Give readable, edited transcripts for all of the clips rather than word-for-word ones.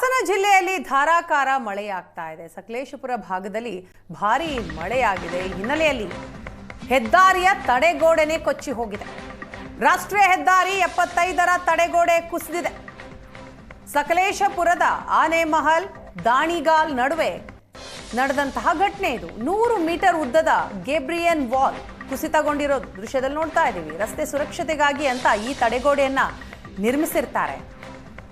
ಹಾಸನ ಜಿಲ್ಲೆಯಲ್ಲಿ ಧಾರಾಕಾರ ಮಳೆಯಾಗ್ತಾ ಇದೆ. ಸಕಲೇಶಪುರ ಭಾಗದಲ್ಲಿ ಭಾರೀ ಮಳೆಯಾಗಿದೆ. ಈ ಹಿನ್ನೆಲೆಯಲ್ಲಿ ಹೆದ್ದಾರಿಯ ತಡೆಗೋಡೆನೇ ಕೊಚ್ಚಿ ಹೋಗಿದೆ. ರಾಷ್ಟ್ರೀಯ ಹೆದ್ದಾರಿ 75ರ ತಡೆಗೋಡೆ ಕುಸಿದಿದೆ. ಸಕಲೇಶಪುರದ ಆನೆಮಹಲ್ ದಾಣಿಗಾಲ್ ನಡುವೆ ನಡೆದಂತಹ ಘಟನೆ ಇದು. 100 ಮೀಟರ್ ಉದ್ದದ ಗೇಬ್ರಿಯನ್ ವಾಲ್ ಕುಸಿತಗೊಂಡಿರೋ ದೃಶ್ಯದಲ್ಲಿ ನೋಡ್ತಾ ಇದ್ದೀವಿ. ರಸ್ತೆ ಸುರಕ್ಷತೆಗಾಗಿ ಅಂತ ಈ ತಡೆಗೋಡೆಯನ್ನ ನಿರ್ಮಿಸಿರ್ತಾರೆ.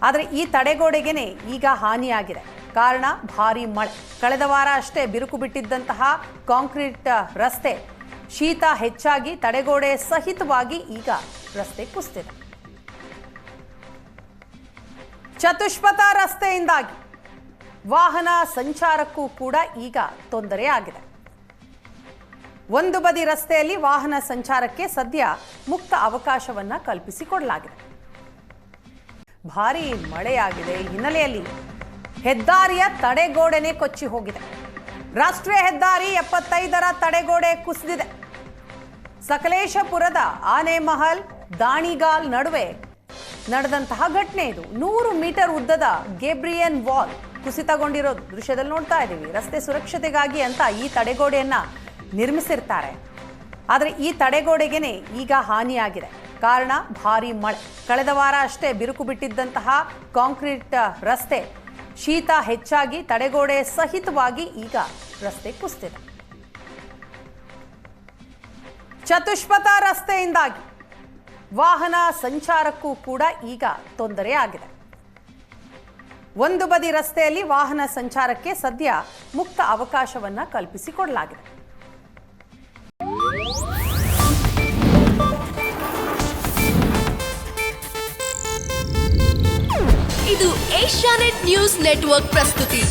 ಆದರೆ ಈ ತಡೆಗೋಡೆಗೇನೆ ಈಗ ಹಾನಿಯಾಗಿದೆ. ಕಾರಣ ಭಾರೀ ಮಳೆ. ಕಳೆದ ವಾರ ಅಷ್ಟೇ ಬಿರುಕು ಬಿಟ್ಟಿದ್ದಂತಹ ಕಾಂಕ್ರೀಟ್ ರಸ್ತೆ ಶೀತ ಹೆಚ್ಚಾಗಿ ತಡೆಗೋಡೆ ಸಹಿತವಾಗಿ ಈಗ ರಸ್ತೆ ಕುಸಿದಿದೆ. ಚತುಷ್ಪಥ ರಸ್ತೆಯಿಂದಾಗಿ ವಾಹನ ಸಂಚಾರಕ್ಕೂ ಕೂಡ ಈಗ ತೊಂದರೆ ಆಗಿದೆ. ಒಂದು ಬದಿ ರಸ್ತೆಯಲ್ಲಿ ವಾಹನ ಸಂಚಾರಕ್ಕೆ ಸದ್ಯ ಮುಕ್ತ ಅವಕಾಶವನ್ನ ಕಲ್ಪಿಸಿಕೊಡಲಾಗಿದೆ. ಭಾರೀ ಮಳೆಯಾಗಿದೆ. ಈ ಹಿನ್ನೆಲೆಯಲ್ಲಿ ಹೆದ್ದಾರಿಯ ತಡೆಗೋಡೆನೇ ಕೊಚ್ಚಿ ಹೋಗಿದೆ. ರಾಷ್ಟ್ರೀಯ ಹೆದ್ದಾರಿ 75ರ ತಡೆಗೋಡೆ ಕುಸಿದಿದೆ. ಸಕಲೇಶಪುರದ ಆನೆಮಹಲ್ ದಾಣಿಗಾಲ್ ನಡುವೆ ನಡೆದಂತಹ ಘಟನೆ ಇದು. 100 ಮೀಟರ್ ಉದ್ದದ ಗೇಬ್ರಿಯನ್ ವಾಲ್ ಕುಸಿತಗೊಂಡಿರೋ ದೃಶ್ಯದಲ್ಲಿ ನೋಡ್ತಾ ಇದ್ದೀವಿ. ರಸ್ತೆ ಸುರಕ್ಷತೆಗಾಗಿ ಅಂತ ಈ ತಡೆಗೋಡೆಯನ್ನ ನಿರ್ಮಿಸಿರ್ತಾರೆ. ಆದರೆ ಈ ತಡೆಗೋಡೆಗೇನೆ ಈಗ ಹಾನಿಯಾಗಿದೆ. ಕಾರಣ ಭಾರೀ ಮಳೆ. ಕಳೆದ ವಾರ ಅಷ್ಟೇ ಬಿರುಕು ಬಿಟ್ಟಿದ್ದಂತಹ ಕಾಂಕ್ರೀಟ್ ರಸ್ತೆ ಶೀತ ಹೆಚ್ಚಾಗಿ ತಡೆಗೋಡೆ ಸಹಿತವಾಗಿ ಈಗ ರಸ್ತೆ ಕುಸಿದಿದೆ. ಚತುಷ್ಪಥ ರಸ್ತೆಯಿಂದಾಗಿ ವಾಹನ ಸಂಚಾರಕ್ಕೂ ಕೂಡ ಈಗ ತೊಂದರೆ ಆಗಿದೆ. ಒಂದು ಬದಿ ರಸ್ತೆಯಲ್ಲಿ ವಾಹನ ಸಂಚಾರಕ್ಕೆ ಸದ್ಯ ಮುಕ್ತ ಅವಕಾಶವನ್ನ ಕಲ್ಪಿಸಿಕೊಡಲಾಗಿದೆ. ಇದು ಏಷ್ಯಾನೆಟ್ ನ್ಯೂಸ್ ನೆಟ್ವರ್ಕ್ ಪ್ರಸ್ತುತಿ.